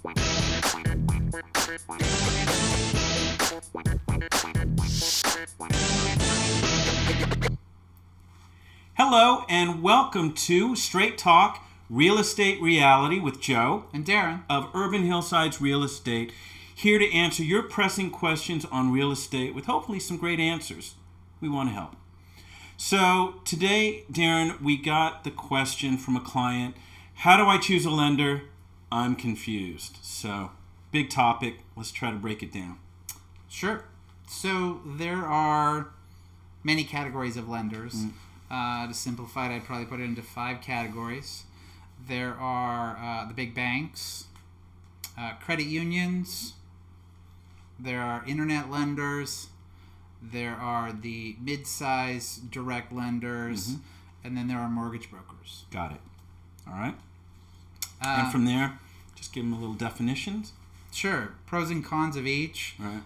Hello and welcome to Straight Talk Real Estate Reality with Joe and Darren of Urban Hillsides Real Estate, here to answer your pressing questions on real estate with hopefully some great answers. We want to help. So today, Darren, we got the question from a client, how do I choose a lender? I'm confused. So, big topic. Let's try to break it down. Sure. So there are many categories of lenders. To simplify it, I'd probably put it into 5 categories. There are the big banks, credit unions, there are internet lenders, there are the mid-size direct lenders, and then there are mortgage brokers. Got it. All right. And from there, just give them a little definitions. Sure. Pros and cons of each. Right.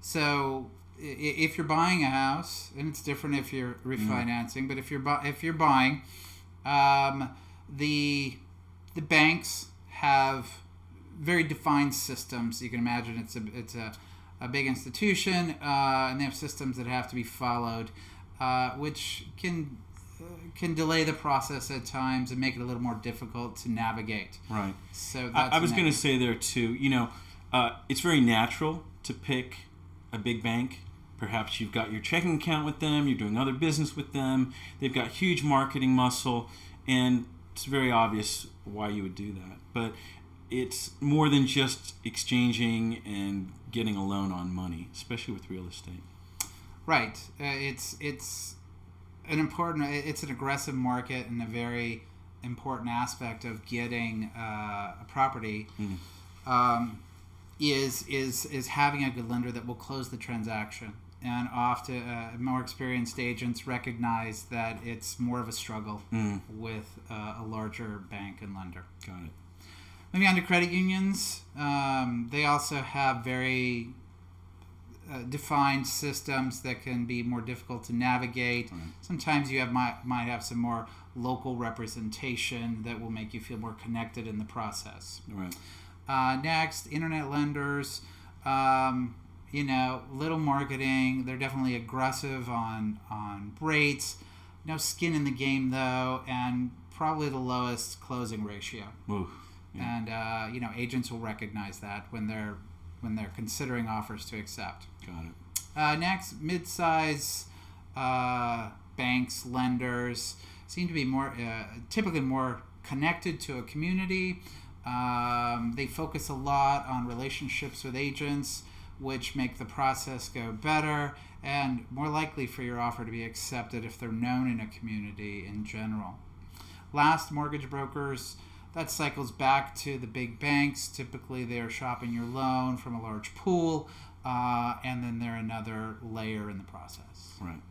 So if you're buying a house, and it's different if you're refinancing, but if you're buying, the banks have very defined systems. You can imagine it's a big institution, and they have systems that have to be followed, which can delay the process at times and make it a little more difficult to navigate. Right. So that's I was going to say there too, it's very natural to pick a big bank. Perhaps you've got your checking account with them, you're doing other business with them, they've got huge marketing muscle, and it's very obvious why you would do that. But it's more than just exchanging and getting a loan on money, especially with real estate. Right. It's an aggressive market and a very important aspect of getting a property. Is having a good lender that will close the transaction. And often more experienced agents recognize that it's more of a struggle with a larger bank and lender. Got it. Moving on to credit unions, they also have very defined systems that can be more difficult to navigate. Right. Sometimes you might have some more local representation that will make you feel more connected in the process. Right. Next, internet lenders, little marketing. They're definitely aggressive on rates. No skin in the game, though, and probably the lowest closing ratio. Ooh, yeah. And, agents will recognize that when they're considering offers to accept. Got it. Next, mid-size banks, lenders seem to be typically more connected to a community. They focus a lot on relationships with agents, which make the process go better and more likely for your offer to be accepted if they're known in a community in general. Last, mortgage brokers. That cycles back to the big banks. Typically, they're shopping your loan from a large pool, and then they're another layer in the process. Right.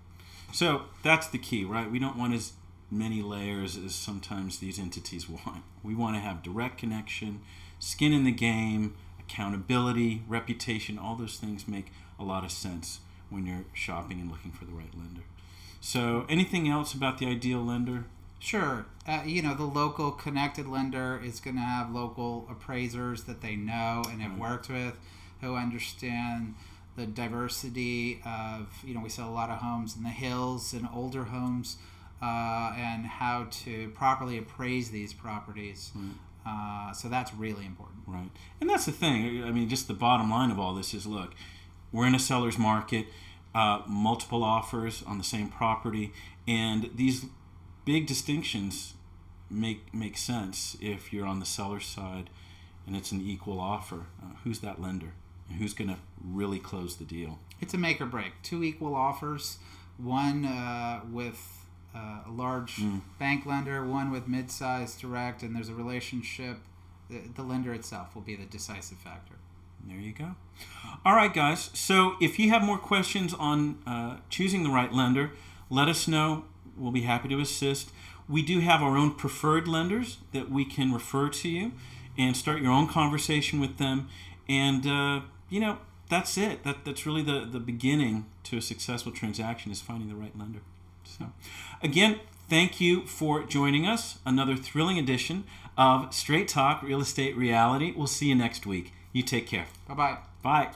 So that's the key, right? We don't want as many layers as sometimes these entities want. We want to have direct connection, skin in the game, accountability, reputation. All those things make a lot of sense when you're shopping and looking for the right lender. So anything else about the ideal lender? Sure. The local connected lender is going to have local appraisers that they know and have worked with, who understand the diversity of, we sell a lot of homes in the hills and older homes, and how to properly appraise these properties. So that's really important. Right. And that's the thing. I mean, just the bottom line of all this is, look, we're in a seller's market, multiple offers on the same property, and these big distinctions make sense if you're on the seller's side and it's an equal offer. Who's that lender? And who's going to really close the deal? It's a make or break. 2 equal offers, one with a large bank lender, one with mid-sized direct, and there's a relationship. The lender itself will be the decisive factor. There you go. All right, guys. So if you have more questions on choosing the right lender, let us know. We'll be happy to assist. We do have our own preferred lenders that we can refer to you and start your own conversation with them. And, that's it. That's really the beginning to a successful transaction, is finding the right lender. So, again, thank you for joining us. Another thrilling edition of Straight Talk Real Estate Reality. We'll see you next week. You take care. Bye-bye. Bye.